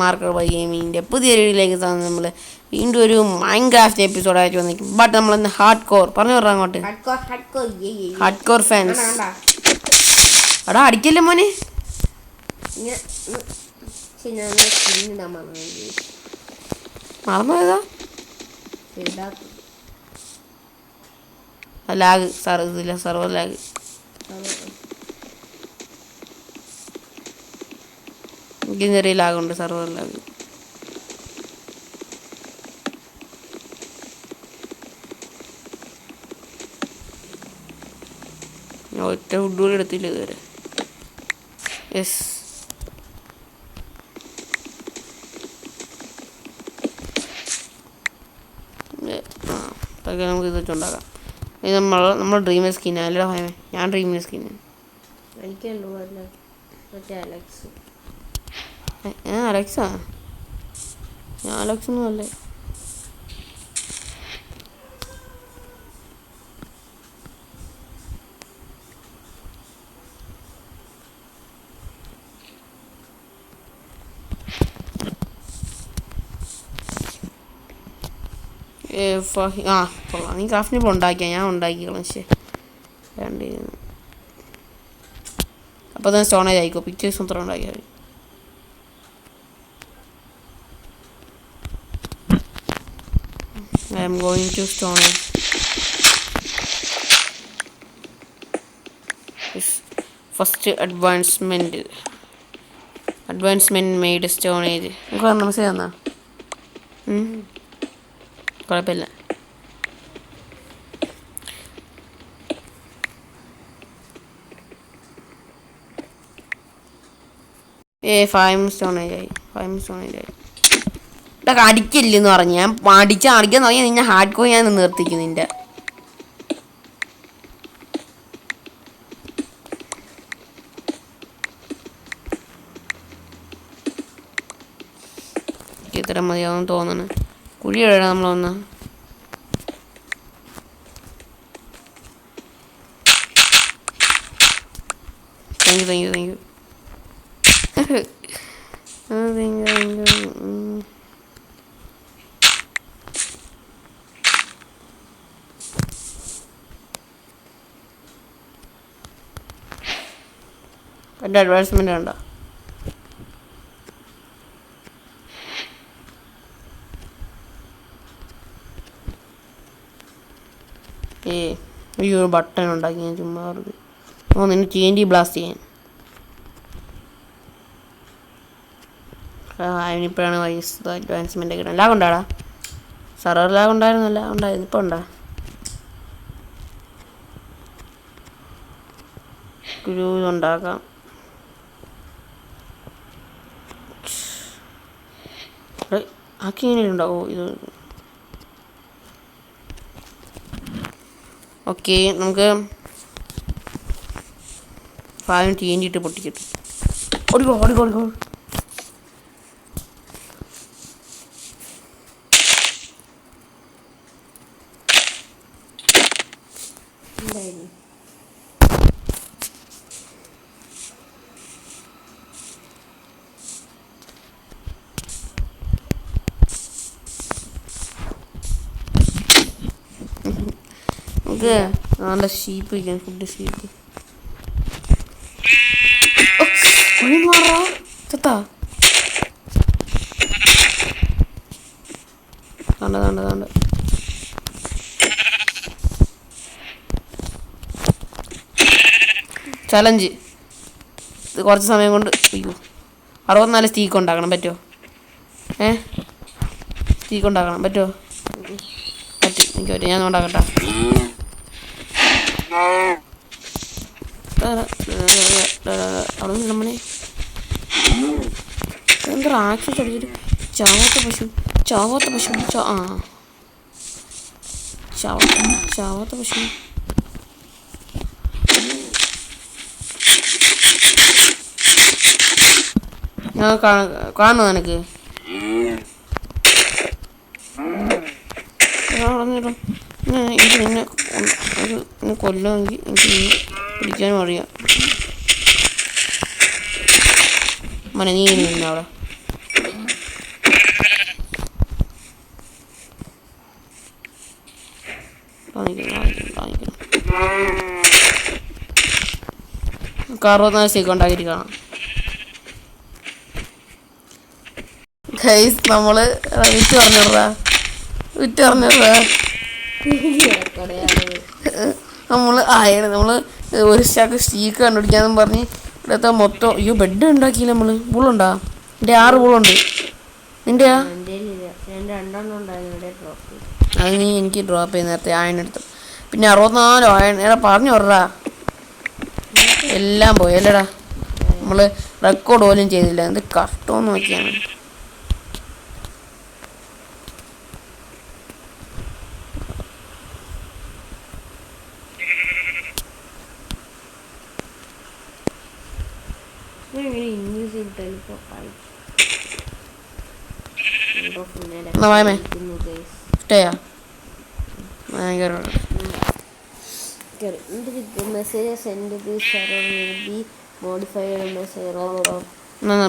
Marker by ഗെയിമിങ്ങിൻ്റെ പുതിയൊരു വീഡിയോയിലേക്ക് നമ്മൾ വീണ്ടും ഒരു മൈൻക്രാഫ്റ്റ് എപ്പിസോഡായിട്ട് വന്നിരിക്കും. ബട്ട് നമ്മളിന്ന് ഹാർഡ് കോർ പറഞ്ഞു പറഞ്ഞാൽ അങ്ങോട്ട് ഹാർഡ് കോർ ഫാൻസ്. എടാ അടിക്കല്ലേ മോനെ, മറന്നുപോയതാ. ലാഗ് ഇതില്ല, സർവർ ലാഗ്. എനിക്ക് ചെറിയ ലാഗുണ്ട്, സർവർ ലാഗ്. ഒറ്റ ഫുഡ് കൂടി എടുത്തില്ല ഇതുവരെ. യെസ്, നമുക്ക് ഇത് വെച്ചുണ്ടാക്കാം. ഇത് നമ്മൾ ഡ്രീം സ്കിൻ അല്ല, ഞാൻ ഡ്രീം സ്കിൻ. അലക്സാ? ഞാൻ അലക്സ് ഒന്നും അല്ലേ. നീ ക്രാഫ്റ്റിന് ഇപ്പോൾ ഉണ്ടാക്കിയാ? ഞാൻ ഉണ്ടാക്കിക്കോളാം. പക്ഷേ രണ്ട് അപ്പോൾ തന്നെ സ്റ്റോണേജ് ആയിക്കോ. പിക്ചേഴ്സ് മാത്രം ഉണ്ടാക്കിയാൽ മതി. I am going to stone age. First advancement made stone age. നമുക്ക് മനസ്സിലായി തന്നാ കുഴപ്പമില്ല. ഫൈവ് സ്റ്റോൺ ഏജ് ആയി. ഇതൊക്കെ അടിക്കില്ലെന്ന് പറഞ്ഞു. ഞാൻ അടിക്കാൻ തുടങ്ങിയാൽ നിന്നെ ഹാർഡ് കോർ ഞാൻ നിർത്തിക്കും. നിന്റെ ഇത്ര മതിയാവും തോന്നണ്. കുഴി എഴുതാം നമ്മളൊന്ന്. Thank you. എൻ്റെ അഡ്വാൻസ്മെൻ്റ് ഉണ്ടോ? ഈ ഒരു ബട്ടൺ ഉണ്ടാക്കി ഞാൻ ചുമ്മാ നിന്നെ TNT ബ്ലാസ്റ്റ് ചെയ്യാൻ. അതിനിപ്പോഴാണ് അഡ്വാൻസ്മെൻ്റ് ഒക്കെ ഇടാൻ. ലാഗ് ഉണ്ടാടാ? സർവർ ലാഗ് ഉണ്ടായിരുന്നല്ല? ഉണ്ടായിരുന്നു. ഇപ്പോൾ ഉണ്ടോ? ഉണ്ടാക്കാം. ആക്കി ഇങ്ങനെ ഉണ്ടാവോ ഇത്? ഓക്കെ, നമുക്ക് ഫാനും TNT ഇട്ട് പൊട്ടിച്ചിട്ട് ഓടിക്കോ. നമുക്ക് നല്ല ഷീപ്പ് വയ്ക്കാൻ. ഫുഡ് ഷീപ്പ് ചത്താ. താണ്ട ചലഞ്ച്. ഇത് കുറച്ച് സമയം കൊണ്ട് 64 സ്റ്റീക്ക് ഉണ്ടാക്കണം. പറ്റുമോ? സ്റ്റീക്ക് ഉണ്ടാക്കണം പറ്റുമോ? പറ്റും. എനിക്ക് പറ്റും. ഞാൻ ഉണ്ടാക്കട്ടെ. അവിടെ നമ്മളെ എന്താ ആക്സസ് അടിച്ചിട്ട് ചാവാത്ത പശു ചാവാത്ത പശു. ഞാൻ കാണുമോ നിനക്ക്? എനിക്ക് നിന്നെ കൊല്ലുമെങ്കിൽ എനിക്ക് നിന്നെ പിടിക്കാനും അറിയാം. മന നീ അവിടെ 64 സ്റ്റേക്ക് ഉണ്ടാക്കിയിരിക്കണം ഗൈസ്. നമ്മള് വിറ്റ് പറഞ്ഞിടാ നമ്മള് ഒരു സ്റ്റാക്ക് സ്റ്റീക്ക് കണ്ടുപിടിക്കാന്നും പറഞ്ഞ് ഇവിടുത്തെ മൊത്തം ബെഡ് ഉണ്ടാക്കിയില്ല നമ്മള്. ബുള്ളുണ്ടാ? എൻ്റെ 6 ബുള്ളുണ്ട്. നിന്റെ അത് നീ എനിക്ക് ഡ്രോപ്പ് ചെയ്ത് നേരത്തെ അയണെടുത്തു. പിന്നെ 64 അയൺ പറഞ്ഞു വിടറാ. എല്ലാം പോയി അല്ലേടാ. നമ്മള് റെക്കോർഡ് പോലും ചെയ്തില്ല. എന്ത് കഷ്ടമെന്ന് നോക്കിയാണ്.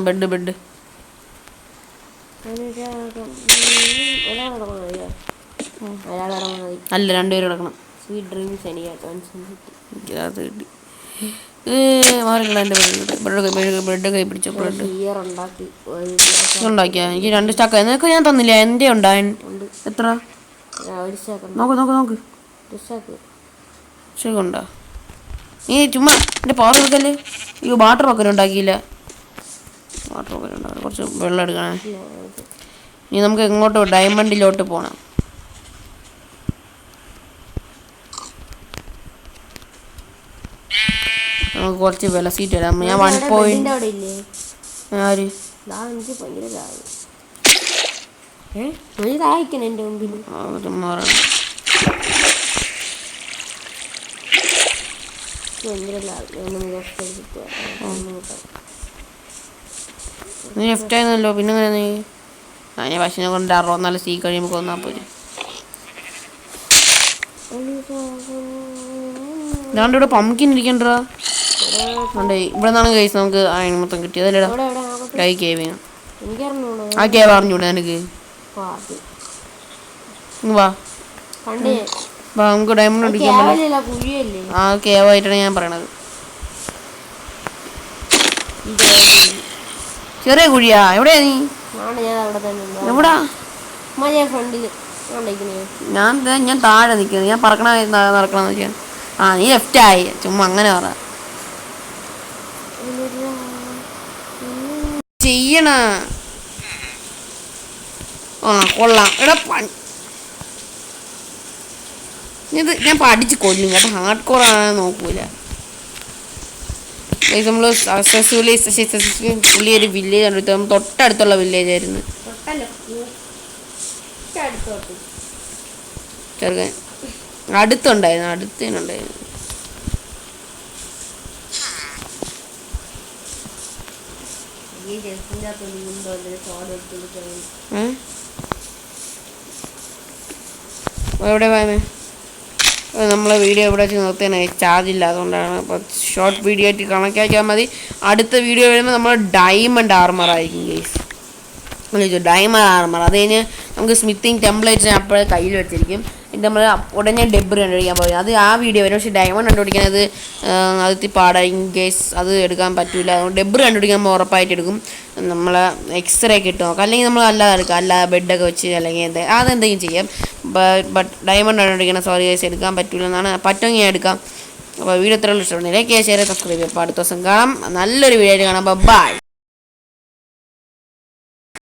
ബെഡ് അല്ല 2 പേര് കിടക്കണം. സ്വീറ്റ് ഡ്രീംസ് ബ്രെഡ് കൈ പിടിച്ചോ. ബ്രെഡ് ഉണ്ടാക്കിയാ എനിക്ക് 2 സ്റ്റാക്ക്. നിനക്ക് ഞാൻ തന്നില്ല. എൻ്റെ ഉണ്ടായ എത്ര നോക്ക് ശരിക്കുണ്ടോ? നീ ചുമ്മാ എൻ്റെ പവർ എടുക്കല്ലേ. വാട്ടർ ഒക്കെ ഉണ്ടാക്കിയില്ല. കുറച്ച് വെള്ളം എടുക്കണേ. ഇനി നമുക്ക് എങ്ങോട്ടോ ഡയമണ്ടിലോട്ട് പോകണം. നമുക്ക് കുറച്ച് വില സീറ്റ് വരാം. ഞാൻ 1 പോയിന്റ് ആര് നീ ലെഫ്റ്റ് ആയിരുന്നല്ലോ. പിന്നെ നീ അതിനെ പശുവിനെ കൊണ്ട് 64 സീ കഴിയുമ്പോൾ കൊന്നാൽ പോലും. ഇതാണ്ട് ഇവിടെ പമ്പിൻ ഇരിക്കണ്ടാ. ഇവിടെ നിന്നാണ് കേസ് നമുക്ക് അതിന് മൊത്തം കിട്ടിയത് അല്ലേടാ. കൈ കേവിങ് ആ കേവ് അറിഞ്ഞൂടെ എനിക്ക്. വാ നമുക്ക് ഡയമണ്ട് അടിക്കാൻ. ആ കേവായിട്ടാണ് ഞാൻ പറയണത്. ചെറിയ കുഴിയാ. എവിടെയാ നീ? എവിടാ? ഞാൻ താഴെ നിൽക്കുന്നത്. ഞാൻ നടക്കണമെന്ന് വെച്ചാൽ നീ ലെഫ്റ്റ് ആയി. ചുമ്മാ അങ്ങനെ പറ ചെയ്യണ. കൊള്ളാം. എടാ ഇത് ഞാൻ പഠിച്ച് കൊല്ലും കേട്ടോ. ഹാർഡ് കോർ ആണെന്ന് നോക്കൂല. നമ്മള് പുള്ളി ഒരു വില്ലേജ് കണ്ടെടുത്ത്. നമ്മൾ തൊട്ടടുത്തുള്ള വില്ലേജ് ആയിരുന്നു. ചെറുക്കൻ അടുത്തുണ്ടായിരുന്നു. അടുത്തേനുണ്ടായിരുന്നു. എവിടെ പോയമേ? നമ്മളെ വീഡിയോ ഇവിടെ വെച്ച് നിർത്തേനെ. ചാർജ് ഇല്ല, അതുകൊണ്ടാണ്. അപ്പോൾ ഷോർട്ട് വീഡിയോ ആയിട്ട് കണക്കാക്കിയാൽ മതി. അടുത്ത വീഡിയോ വരുമ്പോൾ നമ്മൾ ഡയമണ്ട് ആർമർ ആയിരിക്കും ഗൈസ്. ഡയമണ്ട് ആർമർ അത് കഴിഞ്ഞ് നമുക്ക് സ്മിത്തിങ് ടെംപ്ലേറ്റ്സ് അപ്പോഴേ കയ്യിൽ വെച്ചിരിക്കും. ഇത് നമ്മൾ ഉടനെ ഡെബ്രി കണ്ടുപിടിക്കാൻ പോകും. അത് ആ വീഡിയോ വരും. പക്ഷേ ഡയമണ്ട് കണ്ടുപിടിക്കാനത് അതിൽ പാടായിരിക്കും ഗൈസ്. അത് എടുക്കാൻ പറ്റില്ല. അതുകൊണ്ട് ഡെബ്രി കണ്ടുപിടിക്കുമ്പോൾ ഉറപ്പായിട്ട് എടുക്കും. നമ്മൾ എക്സ്റേ ഒക്കെ ഇട്ട് നോക്കാം. അല്ലെങ്കിൽ നമ്മൾ അല്ലാതെ എടുക്കാം. അല്ലാതെ ബെഡൊക്കെ വെച്ച് അല്ലെങ്കിൽ അതെന്തെങ്കിലും ചെയ്യാം. ബട്ട് ഡയമണ്ട് കണ്ടുപിടിക്കണം ഗൈസ് എടുക്കാൻ പറ്റില്ല എന്നാണ്. പറ്റുമെങ്കിൽ ഞാൻ എടുക്കാം. അപ്പോൾ വീഡിയോ എത്ര ഇഷ്ടപ്പെടുന്നില്ല. ലൈക്ക് ചെയ്യുക, ഷെയർ, സബ്സ്ക്രൈബ് ചെയ്യുക. അപ്പോൾ അടുത്ത ദിവസം കാണാം. നല്ലൊരു വീഡിയോ ആയിട്ട് കാണാം. ബൈ.